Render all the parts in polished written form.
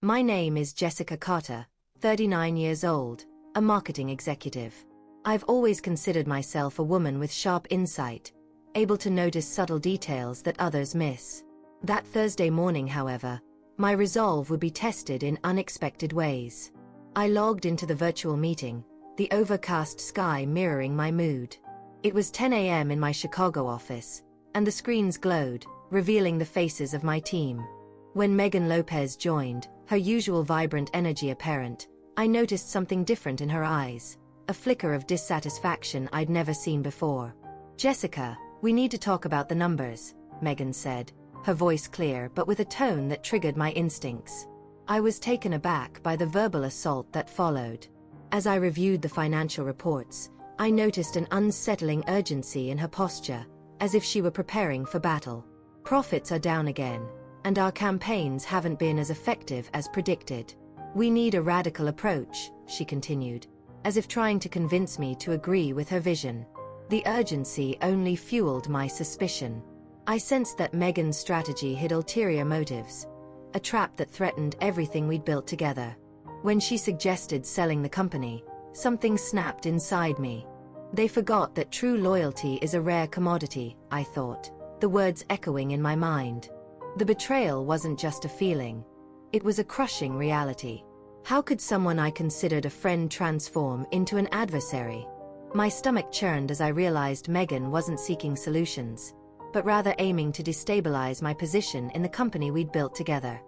My name is Jessica Carter, 39 years old, a marketing executive. I've always considered myself a woman with sharp insight, able to notice subtle details that others miss. That Thursday morning, however, my resolve would be tested in unexpected ways. I logged into the virtual meeting, the overcast sky mirroring my mood. It was 10 a.m. in my Chicago office, and the screens glowed, revealing the faces of my team. When Megan Lopez joined, her usual vibrant energy apparent, I noticed something different in her eyes, a flicker of dissatisfaction I'd never seen before. "Jessica, we need to talk about the numbers," Megan said, her voice clear but with a tone that triggered my instincts. I was taken aback by the verbal assault that followed. As I reviewed the financial reports, I noticed an unsettling urgency in her posture, as if she were preparing for battle. "Profits are down again, and our campaigns haven't been as effective as predicted. We need a radical approach," she continued, as if trying to convince me to agree with her vision. The urgency only fueled my suspicion. I sensed that Megan's strategy hid ulterior motives, a trap that threatened everything we'd built together. When she suggested selling the company, something snapped inside me. They forgot that true loyalty is a rare commodity, I thought, the words echoing in my mind. The betrayal wasn't just a feeling. It was a crushing reality. How could someone I considered a friend transform into an adversary? My stomach churned as I realized Megan wasn't seeking solutions, but rather aiming to destabilize my position in the company we'd built together.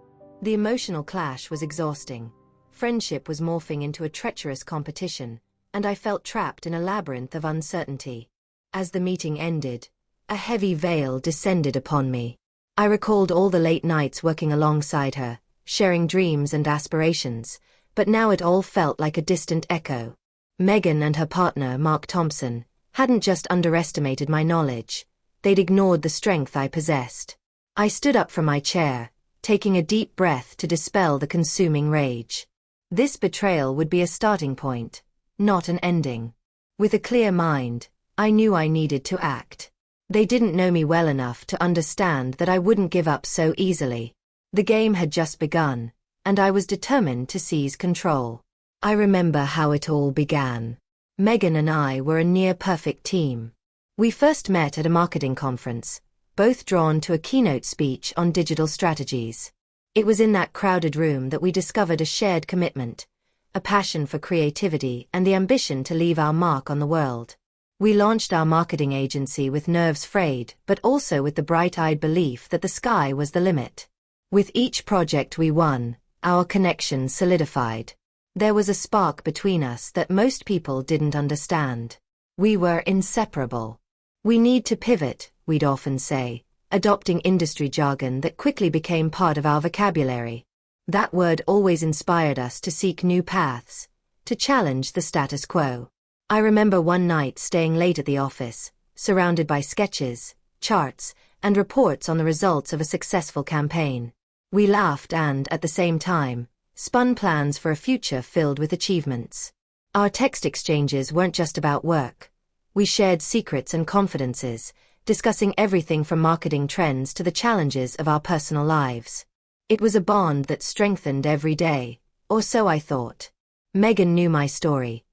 The emotional clash was exhausting. Friendship was morphing into a treacherous competition, and I felt trapped in a labyrinth of uncertainty. As the meeting ended, a heavy veil descended upon me. I recalled all the late nights working alongside her, sharing dreams and aspirations, but now it all felt like a distant echo. Megan and her partner, Mark Thompson, hadn't just underestimated my knowledge, they'd ignored the strength I possessed. I stood up from my chair, taking a deep breath to dispel the consuming rage. This betrayal would be a starting point, not an ending. With a clear mind, I knew I needed to act. They didn't know me well enough to understand that I wouldn't give up so easily. The game had just begun, and I was determined to seize control. I remember how it all began. Megan and I were a near-perfect team. We first met at a marketing conference, both drawn to a keynote speech on digital strategies. It was in that crowded room that we discovered a shared commitment, a passion for creativity and the ambition to leave our mark on the world. We launched our marketing agency with nerves frayed, but also with the bright-eyed belief that the sky was the limit. With each project we won, our connection solidified. There was a spark between us that most people didn't understand. We were inseparable. "We need to pivot," we'd often say, adopting industry jargon that quickly became part of our vocabulary. That word always inspired us to seek new paths, to challenge the status quo. I remember one night staying late at the office, surrounded by sketches, charts, and reports on the results of a successful campaign. We laughed and, at the same time, spun plans for a future filled with achievements. Our text exchanges weren't just about work. We shared secrets and confidences, discussing everything from marketing trends to the challenges of our personal lives. It was a bond that strengthened every day, or so I thought. Megan knew my story,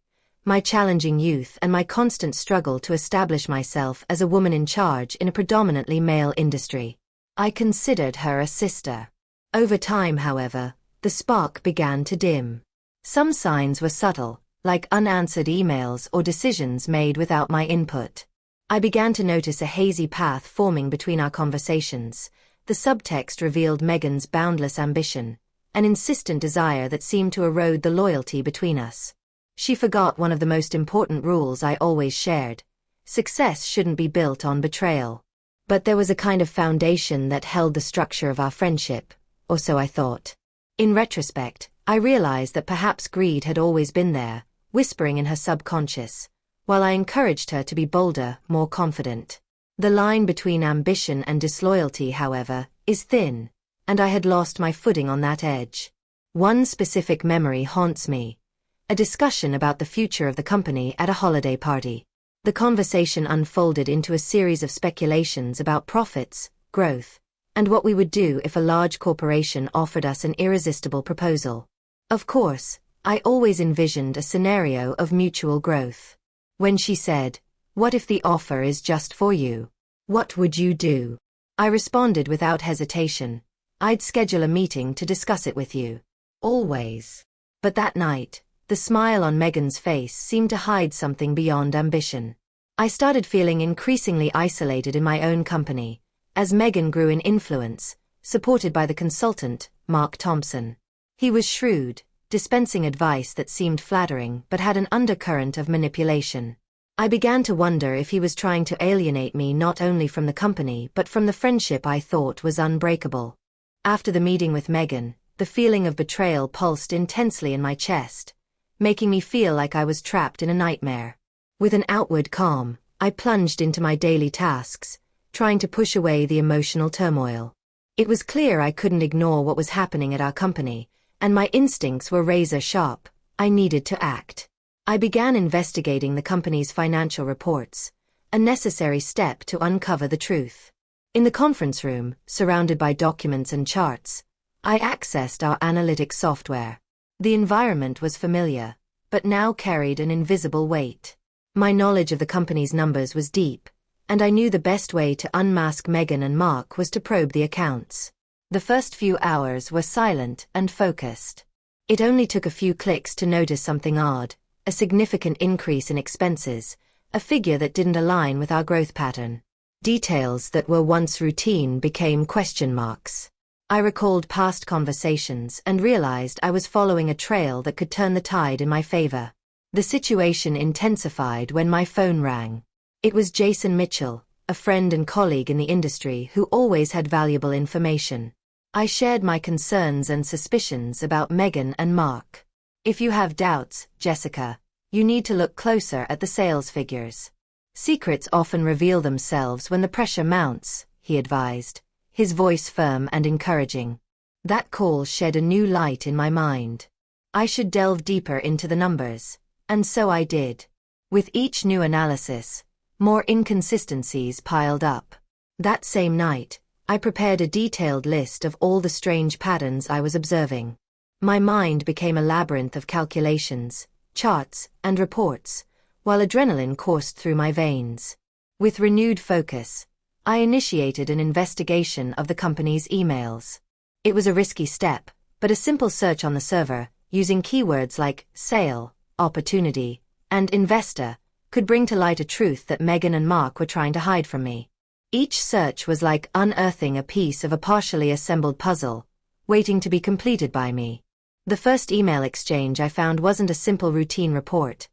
my challenging youth and my constant struggle to establish myself as a woman in charge in a predominantly male industry. I considered her a sister. Over time, however, the spark began to dim. Some signs were subtle, like unanswered emails or decisions made without my input. I began to notice a hazy path forming between our conversations. The subtext revealed Megan's boundless ambition, an insistent desire that seemed to erode the loyalty between us. She forgot one of the most important rules I always shared: success shouldn't be built on betrayal. But there was a kind of foundation that held the structure of our friendship, or so I thought. In retrospect, I realized that perhaps greed had always been there, whispering in her subconscious, while I encouraged her to be bolder, more confident. The line between ambition and disloyalty, however, is thin, and I had lost my footing on that edge. One specific memory haunts me: a discussion about the future of the company at a holiday party. The conversation unfolded into a series of speculations about profits, growth, and what we would do if a large corporation offered us an irresistible proposal. Of course, I always envisioned a scenario of mutual growth. When she said, "What if the offer is just for you? What would you do?" I responded without hesitation, "I'd schedule a meeting to discuss it with you." Always. But that night, the smile on Megan's face seemed to hide something beyond ambition. I started feeling increasingly isolated in my own company, as Megan grew in influence, supported by the consultant, Mark Thompson. He was shrewd, dispensing advice that seemed flattering but had an undercurrent of manipulation. I began to wonder if he was trying to alienate me not only from the company but from the friendship I thought was unbreakable. After the meeting with Megan, the feeling of betrayal pulsed intensely in my chest, making me feel like I was trapped in a nightmare. With an outward calm, I plunged into my daily tasks, trying to push away the emotional turmoil. It was clear I couldn't ignore what was happening at our company, and my instincts were razor sharp. I needed to act. I began investigating the company's financial reports, a necessary step to uncover the truth. In the conference room, surrounded by documents and charts, I accessed our analytics software. The environment was familiar, but now carried an invisible weight. My knowledge of the company's numbers was deep, and I knew the best way to unmask Megan and Mark was to probe the accounts. The first few hours were silent and focused. It only took a few clicks to notice something odd, a significant increase in expenses, a figure that didn't align with our growth pattern. Details that were once routine became question marks. I recalled past conversations and realized I was following a trail that could turn the tide in my favor. The situation intensified when my phone rang. It was Jason Mitchell, a friend and colleague in the industry who always had valuable information. I shared my concerns and suspicions about Megan and Mark. "If you have doubts, Jessica, you need to look closer at the sales figures. Secrets often reveal themselves when the pressure mounts," he advised, his voice firm and encouraging. That call shed a new light in my mind. I should delve deeper into the numbers, and so I did. With each new analysis, more inconsistencies piled up. That same night, I prepared a detailed list of all the strange patterns I was observing. My mind became a labyrinth of calculations, charts, and reports, while adrenaline coursed through my veins. With renewed focus, I initiated an investigation of the company's emails. It was a risky step, but a simple search on the server, using keywords like sale, opportunity, and investor, could bring to light a truth that Megan and Mark were trying to hide from me. Each search was like unearthing a piece of a partially assembled puzzle, waiting to be completed by me. The first email exchange I found wasn't a simple routine report.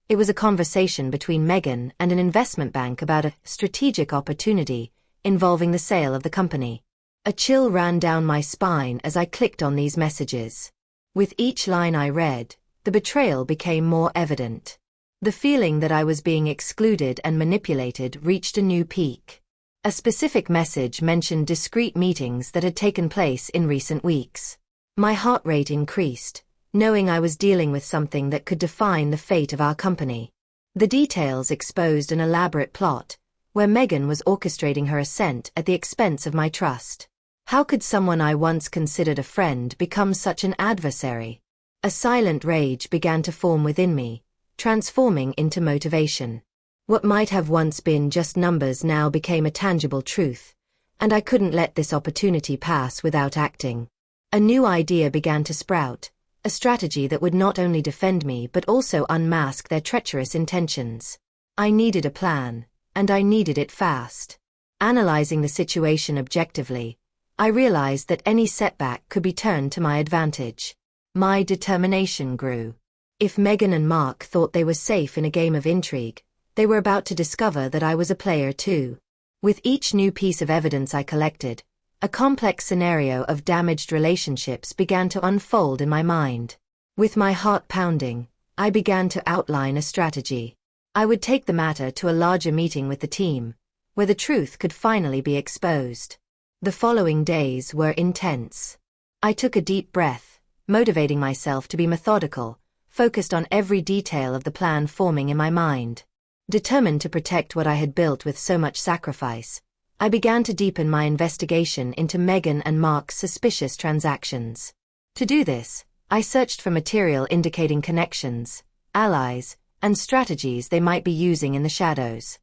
It was a conversation between Megan and an investment bank about a strategic opportunity involving the sale of the company. A chill ran down my spine as I clicked on these messages. With each line I read, the betrayal became more evident. The feeling that I was being excluded and manipulated reached a new peak. A specific message mentioned discreet meetings that had taken place in recent weeks. My heart rate increased, knowing I was dealing with something that could define the fate of our company. The details exposed an elaborate plot, where Megan was orchestrating her ascent at the expense of my trust. How could someone I once considered a friend become such an adversary? A silent rage began to form within me, transforming into motivation. What might have once been just numbers now became a tangible truth, and I couldn't let this opportunity pass without acting. A new idea began to sprout, a strategy that would not only defend me but also unmask their treacherous intentions. I needed a plan, and I needed it fast. Analyzing the situation objectively, I realized that any setback could be turned to my advantage. My determination grew. If Megan and Mark thought they were safe in a game of intrigue, they were about to discover that I was a player too. With each new piece of evidence I collected, a complex scenario of damaged relationships began to unfold in my mind. With my heart pounding, I began to outline a strategy. I would take the matter to a larger meeting with the team, where the truth could finally be exposed. The following days were intense. I took a deep breath, motivating myself to be methodical, focused on every detail of the plan forming in my mind. Determined to protect what I had built with so much sacrifice, I began to deepen my investigation into Meghan and Mark's suspicious transactions. To do this, I searched for material indicating connections, allies, and strategies they might be using in the shadows.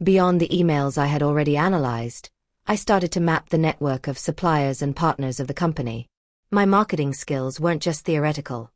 Beyond the emails I had already analyzed, I started to map the network of suppliers and partners of the company. My marketing skills weren't just theoretical.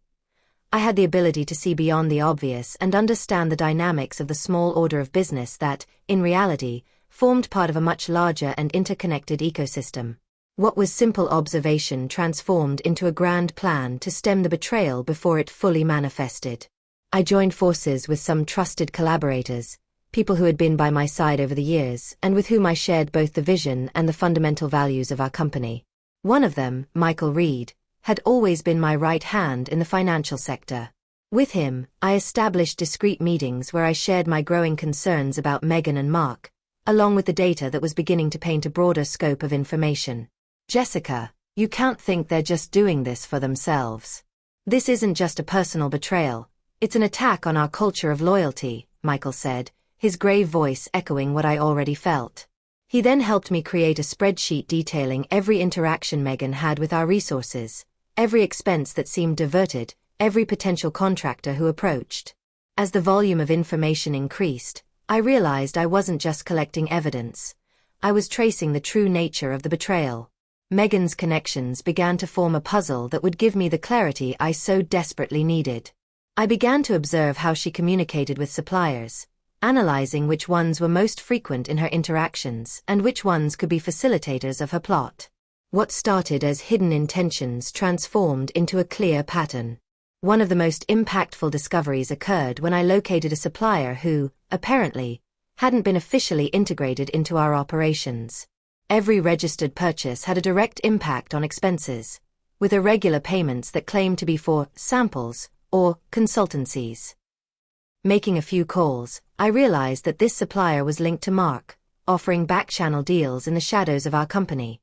I had the ability to see beyond the obvious and understand the dynamics of the small order of business that, in reality, formed part of a much larger and interconnected ecosystem. What was simple observation transformed into a grand plan to stem the betrayal before it fully manifested. I joined forces with some trusted collaborators, people who had been by my side over the years and with whom I shared both the vision and the fundamental values of our company. One of them, Michael Reed, had always been my right hand in the financial sector. With him, I established discreet meetings where I shared my growing concerns about Meghan and Mark, along with the data that was beginning to paint a broader scope of information. Jessica, you can't think they're just doing this for themselves. This isn't just a personal betrayal, it's an attack on our culture of loyalty, Michael said, his grave voice echoing what I already felt. He then helped me create a spreadsheet detailing every interaction Meghan had with our resources, every expense that seemed diverted, every potential contractor who approached. As the volume of information increased, I realized I wasn't just collecting evidence. I was tracing the true nature of the betrayal. Meghan's connections began to form a puzzle that would give me the clarity I so desperately needed. I began to observe how she communicated with suppliers, analyzing which ones were most frequent in her interactions and which ones could be facilitators of her plot. What started as hidden intentions transformed into a clear pattern. One of the most impactful discoveries occurred when I located a supplier who, apparently, hadn't been officially integrated into our operations. Every registered purchase had a direct impact on expenses, with irregular payments that claimed to be for samples or consultancies. Making a few calls, I realized that this supplier was linked to Mark, offering back-channel deals in the shadows of our company,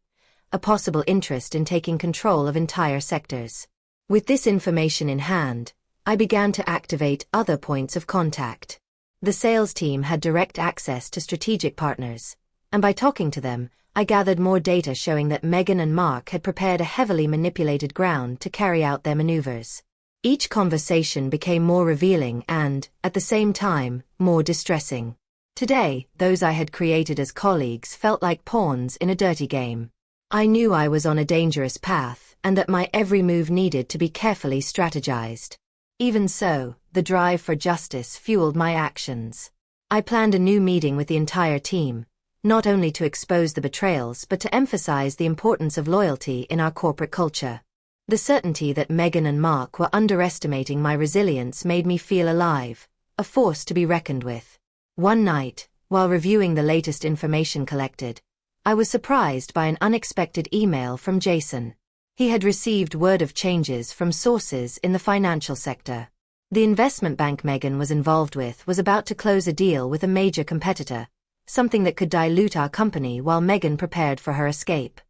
a possible interest in taking control of entire sectors. With this information in hand, I began to activate other points of contact. The sales team had direct access to strategic partners, and by talking to them, I gathered more data showing that Meghan and Mark had prepared a heavily manipulated ground to carry out their maneuvers. Each conversation became more revealing and, at the same time, more distressing. Today, those I had created as colleagues felt like pawns in a dirty game. I knew I was on a dangerous path and that my every move needed to be carefully strategized. Even so, the drive for justice fueled my actions. I planned a new meeting with the entire team, not only to expose the betrayals but to emphasize the importance of loyalty in our corporate culture. The certainty that Meghan and Mark were underestimating my resilience made me feel alive, a force to be reckoned with. One night, while reviewing the latest information collected, I was surprised by an unexpected email from Jason. He had received word of changes from sources in the financial sector. The investment bank Meghan was involved with was about to close a deal with a major competitor, something that could dilute our company while Meghan prepared for her escape.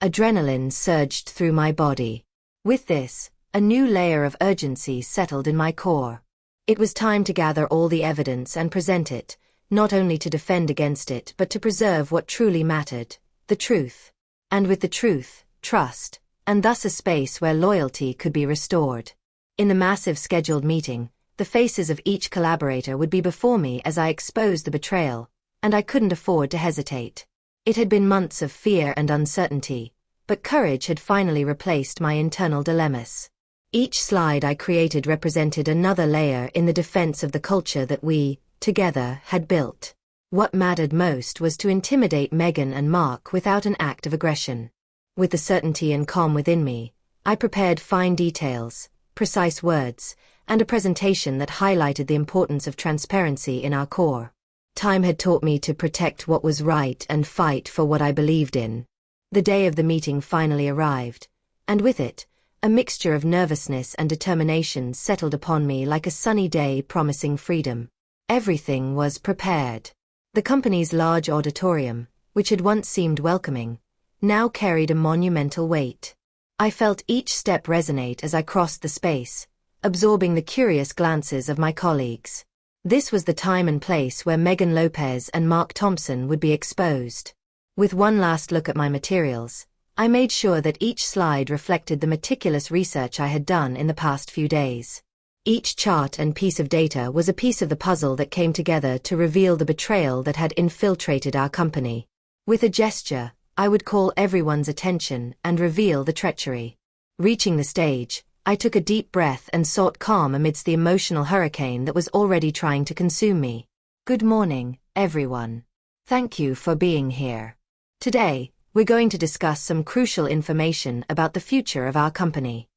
Adrenaline surged through my body. With this, a new layer of urgency settled in my core. It was time to gather all the evidence and present it, not only to defend against it but to preserve what truly mattered, the truth. And with the truth, trust, and thus a space where loyalty could be restored. In the massive scheduled meeting, the faces of each collaborator would be before me as I exposed the betrayal, and I couldn't afford to hesitate. It had been months of fear and uncertainty, but courage had finally replaced my internal dilemmas. Each slide I created represented another layer in the defense of the culture that we, together, had built. What mattered most was to intimidate Meghan and Mark without an act of aggression. With the certainty and calm within me, I prepared fine details, precise words, and a presentation that highlighted the importance of transparency in our core. Time had taught me to protect what was right and fight for what I believed in. The day of the meeting finally arrived, and with it, a mixture of nervousness and determination settled upon me like a sunny day promising freedom. Everything was prepared. The company's large auditorium, which had once seemed welcoming, now carried a monumental weight. I felt each step resonate as I crossed the space, absorbing the curious glances of my colleagues. This was the time and place where Meghan Lopez and Mark Thompson would be exposed. With one last look at my materials, I made sure that each slide reflected the meticulous research I had done in the past few days. Each chart and piece of data was a piece of the puzzle that came together to reveal the betrayal that had infiltrated our company. With a gesture, I would call everyone's attention and reveal the treachery. Reaching the stage, I took a deep breath and sought calm amidst the emotional hurricane that was already trying to consume me. Good morning, everyone. Thank you for being here. Today, we're going to discuss some crucial information about the future of our company.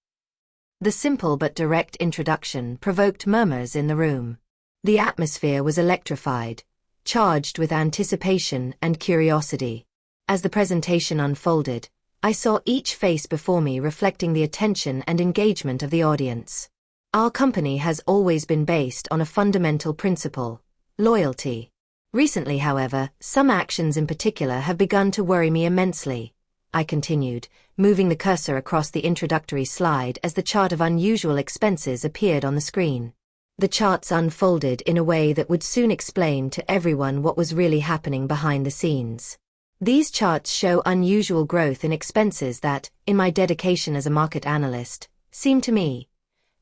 The simple but direct introduction provoked murmurs in the room. The atmosphere was electrified, charged with anticipation and curiosity. As the presentation unfolded, I saw each face before me reflecting the attention and engagement of the audience. Our company has always been based on a fundamental principle: loyalty. Recently, however, some actions in particular have begun to worry me immensely. I continued, moving the cursor across the introductory slide as the chart of unusual expenses appeared on the screen. The charts unfolded in a way that would soon explain to everyone what was really happening behind the scenes. These charts show unusual growth in expenses that, in my dedication as a market analyst, seem to me,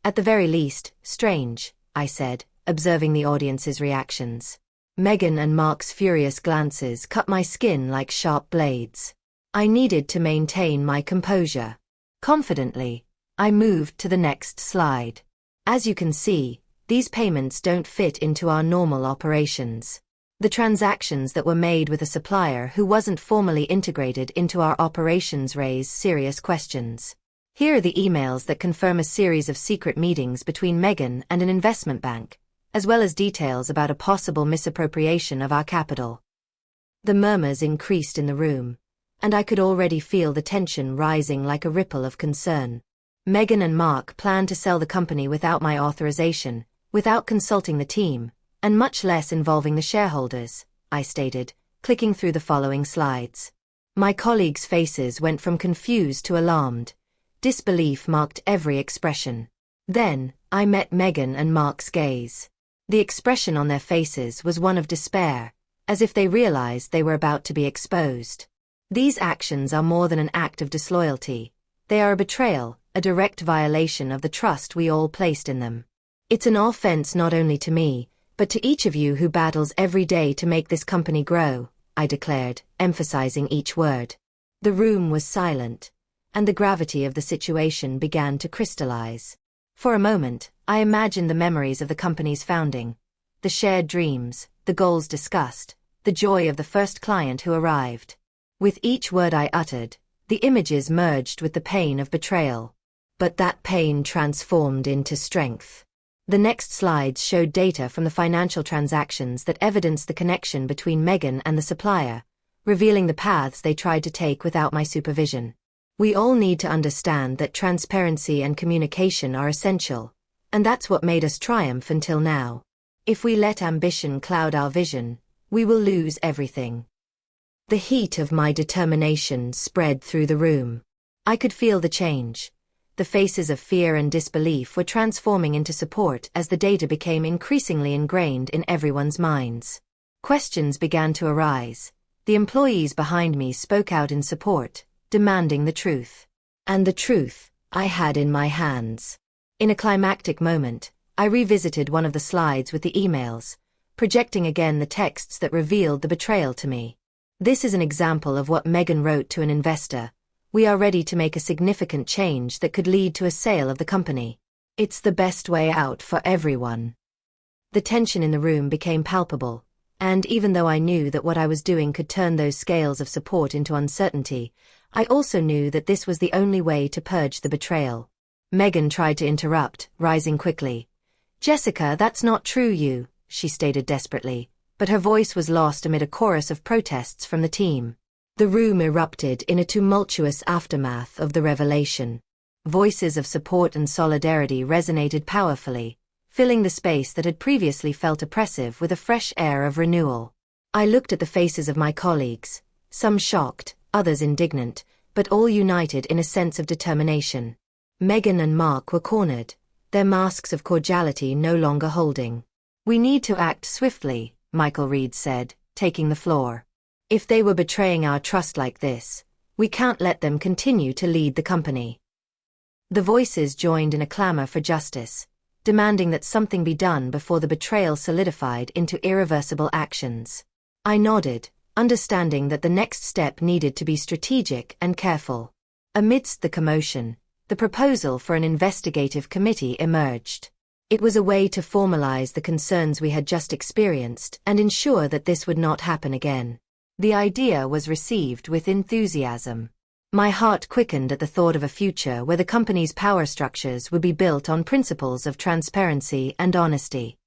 at the very least, strange, I said, observing the audience's reactions. Megan and Mark's furious glances cut my skin like sharp blades. I needed to maintain my composure. Confidently, I moved to the next slide. As you can see, these payments don't fit into our normal operations. The transactions that were made with a supplier who wasn't formally integrated into our operations raise serious questions. Here are the emails that confirm a series of secret meetings between Megan and an investment bank, as well as details about a possible misappropriation of our capital. The murmurs increased in the room, and I could already feel the tension rising like a ripple of concern. Megan and Mark planned to sell the company without my authorization, without consulting the team, and much less involving the shareholders, I stated, clicking through the following slides. My colleagues' faces went from confused to alarmed. Disbelief marked every expression. Then, I met Megan and Mark's gaze. The expression on their faces was one of despair, as if they realized they were about to be exposed. These actions are more than an act of disloyalty. They are a betrayal, a direct violation of the trust we all placed in them. It's an offense not only to me, but to each of you who battles every day to make this company grow, I declared, emphasizing each word. The room was silent, and the gravity of the situation began to crystallize. For a moment, I imagined the memories of the company's founding, the shared dreams, the goals discussed, the joy of the first client who arrived. With each word I uttered, the images merged with the pain of betrayal. But that pain transformed into strength. The next slides showed data from the financial transactions that evidenced the connection between Megan and the supplier, revealing the paths they tried to take without my supervision. We all need to understand that transparency and communication are essential, and that's what made us triumph until now. If we let ambition cloud our vision, we will lose everything. The heat of my determination spread through the room. I could feel the change. The faces of fear and disbelief were transforming into support as the data became increasingly ingrained in everyone's minds. Questions began to arise. The employees behind me spoke out in support, demanding the truth. And the truth, I had in my hands. In a climactic moment, I revisited one of the slides with the emails, projecting again the texts that revealed the betrayal to me. This is an example of what Megan wrote to an investor. We are ready to make a significant change that could lead to a sale of the company. It's the best way out for everyone. The tension in the room became palpable, and even though I knew that what I was doing could turn those scales of support into uncertainty, I also knew that this was the only way to purge the betrayal. Megan tried to interrupt, rising quickly. "Jessica, that's not true, she stated desperately, but her voice was lost amid a chorus of protests from the team. The room erupted in a tumultuous aftermath of the revelation. Voices of support and solidarity resonated powerfully, filling the space that had previously felt oppressive with a fresh air of renewal. I looked at the faces of my colleagues, some shocked, others indignant, but all united in a sense of determination. Megan and Mark were cornered, their masks of cordiality no longer holding. "We need to act swiftly," Michael Reed said, taking the floor. If they were betraying our trust like this, we can't let them continue to lead the company. The voices joined in a clamor for justice, demanding that something be done before the betrayal solidified into irreversible actions. I nodded, understanding that the next step needed to be strategic and careful. Amidst the commotion, the proposal for an investigative committee emerged. It was a way to formalize the concerns we had just experienced and ensure that this would not happen again. The idea was received with enthusiasm. My heart quickened at the thought of a future where the company's power structures would be built on principles of transparency and honesty.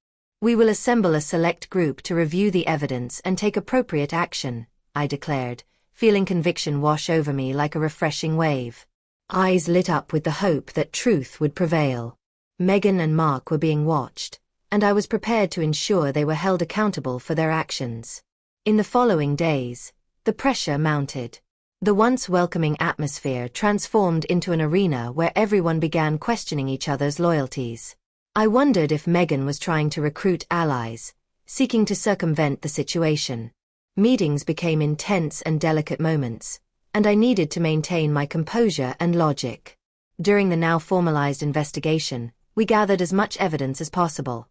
We will assemble a select group to review the evidence and take appropriate action, I declared, feeling conviction wash over me like a refreshing wave. Eyes lit up with the hope that truth would prevail. Megan and Mark were being watched, and I was prepared to ensure they were held accountable for their actions. In the following days, the pressure mounted. The once welcoming atmosphere transformed into an arena where everyone began questioning each other's loyalties. I wondered if Megan was trying to recruit allies, seeking to circumvent the situation. Meetings became intense and delicate moments, and I needed to maintain my composure and logic. During the now formalized investigation, we gathered as much evidence as possible.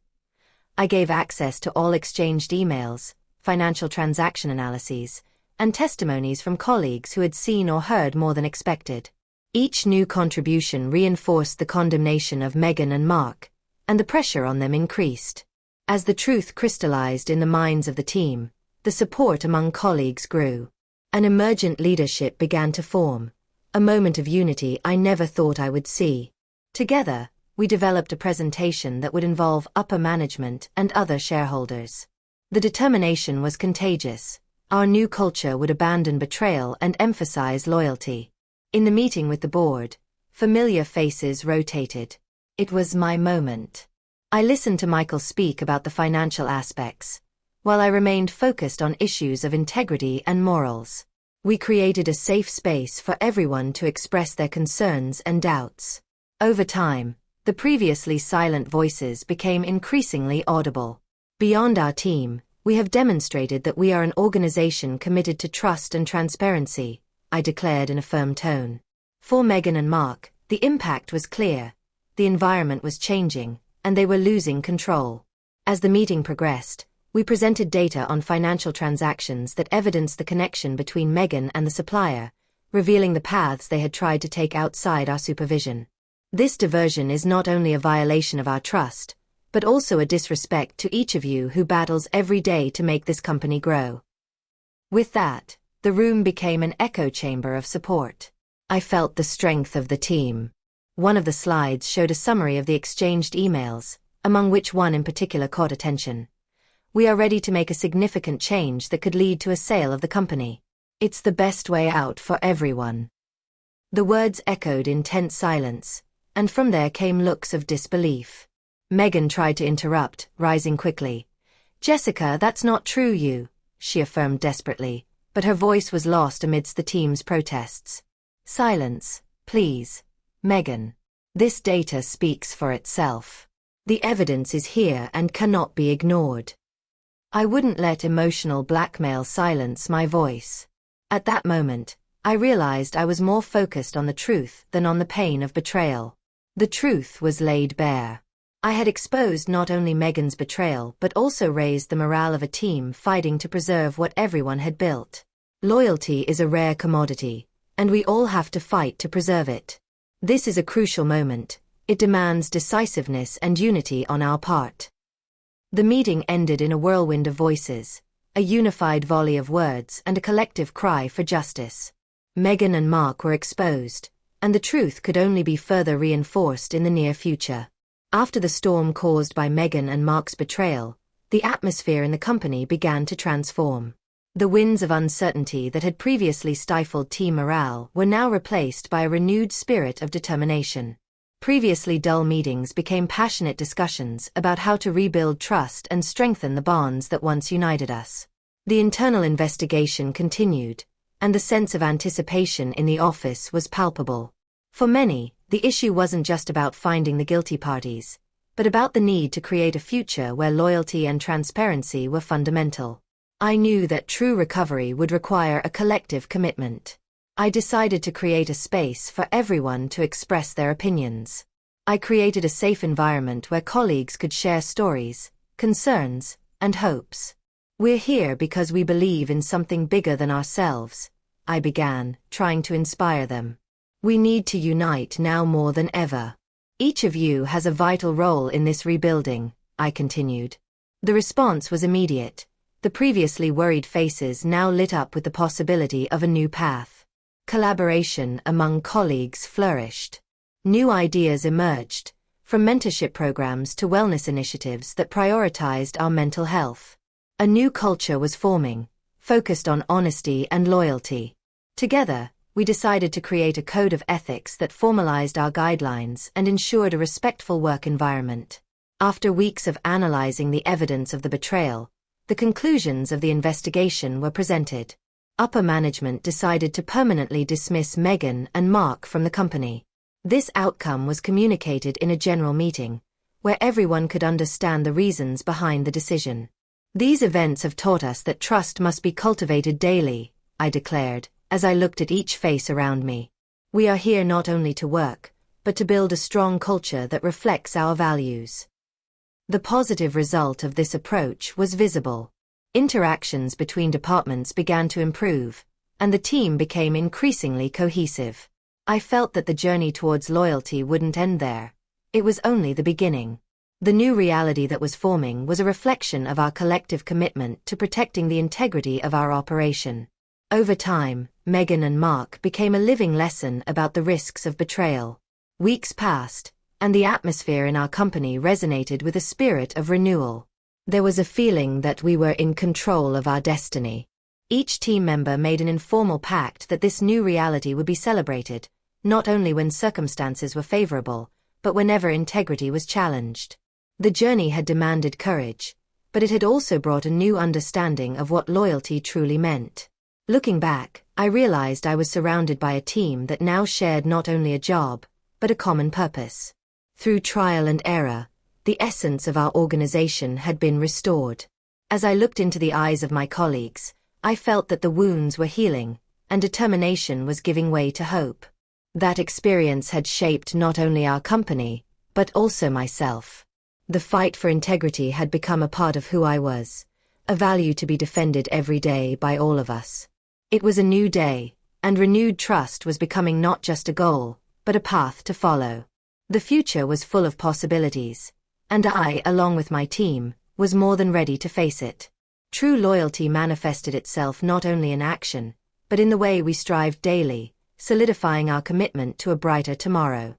I gave access to all exchanged emails, financial transaction analyses, and testimonies from colleagues who had seen or heard more than expected. Each new contribution reinforced the condemnation of Megan and Mark, and the pressure on them increased. As the truth crystallized in the minds of the team, the support among colleagues grew. An emergent leadership began to form, a moment of unity I never thought I would see. Together, we developed a presentation that would involve upper management and other shareholders. The determination was contagious. Our new culture would abandon betrayal and emphasize loyalty. In the meeting with the board, familiar faces rotated. It was my moment. I listened to Michael speak about the financial aspects, while I remained focused on issues of integrity and morals. We created a safe space for everyone to express their concerns and doubts. Over time, the previously silent voices became increasingly audible. Beyond our team, we have demonstrated that we are an organization committed to trust and transparency, I declared in a firm tone. For Megan and Mark, the impact was clear. The environment was changing, and they were losing control. As the meeting progressed, we presented data on financial transactions that evidenced the connection between Megan and the supplier, revealing the paths they had tried to take outside our supervision. This diversion is not only a violation of our trust, but also a disrespect to each of you who battles every day to make this company grow. With that, the room became an echo chamber of support. I felt the strength of the team. One of the slides showed a summary of the exchanged emails, among which one in particular caught attention. We are ready to make a significant change that could lead to a sale of the company. It's the best way out for everyone. The words echoed in tense silence, and from there came looks of disbelief. Megan tried to interrupt, rising quickly. "Jessica, that's not true, she affirmed desperately, but her voice was lost amidst the team's protests. "Silence, please. Megan. This data speaks for itself. The evidence is here and cannot be ignored." I wouldn't let emotional blackmail silence my voice. At that moment, I realized I was more focused on the truth than on the pain of betrayal. The truth was laid bare. I had exposed not only Megan's betrayal but also raised the morale of a team fighting to preserve what everyone had built. Loyalty is a rare commodity, and we all have to fight to preserve it. This is a crucial moment. It demands decisiveness and unity on our part. The meeting ended in a whirlwind of voices, a unified volley of words and a collective cry for justice. Megan and Mark were exposed, and the truth could only be further reinforced in the near future. After the storm caused by Megan and Mark's betrayal, the atmosphere in the company began to transform. The winds of uncertainty that had previously stifled team morale were now replaced by a renewed spirit of determination. Previously dull meetings became passionate discussions about how to rebuild trust and strengthen the bonds that once united us. The internal investigation continued, and the sense of anticipation in the office was palpable. For many, the issue wasn't just about finding the guilty parties, but about the need to create a future where loyalty and transparency were fundamental. I knew that true recovery would require a collective commitment. I decided to create a space for everyone to express their opinions. I created a safe environment where colleagues could share stories, concerns, and hopes. We're here because we believe in something bigger than ourselves, I began, trying to inspire them. We need to unite now more than ever. Each of you has a vital role in this rebuilding, I continued. The response was immediate. The previously worried faces now lit up with the possibility of a new path. Collaboration among colleagues flourished. New ideas emerged, from mentorship programs to wellness initiatives that prioritized our mental health. A new culture was forming, focused on honesty and loyalty. Together, we decided to create a code of ethics that formalized our guidelines and ensured a respectful work environment. After weeks of analyzing the evidence of the betrayal, the conclusions of the investigation were presented. Upper management decided to permanently dismiss Megan and Mark from the company. This outcome was communicated in a general meeting, where everyone could understand the reasons behind the decision. These events have taught us that trust must be cultivated daily, I declared, as I looked at each face around me. We are here not only to work, but to build a strong culture that reflects our values. The positive result of this approach was visible. Interactions between departments began to improve, and the team became increasingly cohesive. I felt that the journey towards loyalty wouldn't end there. It was only the beginning. The new reality that was forming was a reflection of our collective commitment to protecting the integrity of our operation. Over time, Megan and Mark became a living lesson about the risks of betrayal. Weeks passed, and the atmosphere in our company resonated with a spirit of renewal. There was a feeling that we were in control of our destiny. Each team member made an informal pact that this new reality would be celebrated, not only when circumstances were favorable, but whenever integrity was challenged. The journey had demanded courage, but it had also brought a new understanding of what loyalty truly meant. Looking back, I realized I was surrounded by a team that now shared not only a job, but a common purpose. Through trial and error, the essence of our organization had been restored. As I looked into the eyes of my colleagues, I felt that the wounds were healing, and determination was giving way to hope. That experience had shaped not only our company, but also myself. The fight for integrity had become a part of who I was, a value to be defended every day by all of us. It was a new day, and renewed trust was becoming not just a goal, but a path to follow. The future was full of possibilities, and I, along with my team, was more than ready to face it. True loyalty manifested itself not only in action, but in the way we strived daily, solidifying our commitment to a brighter tomorrow.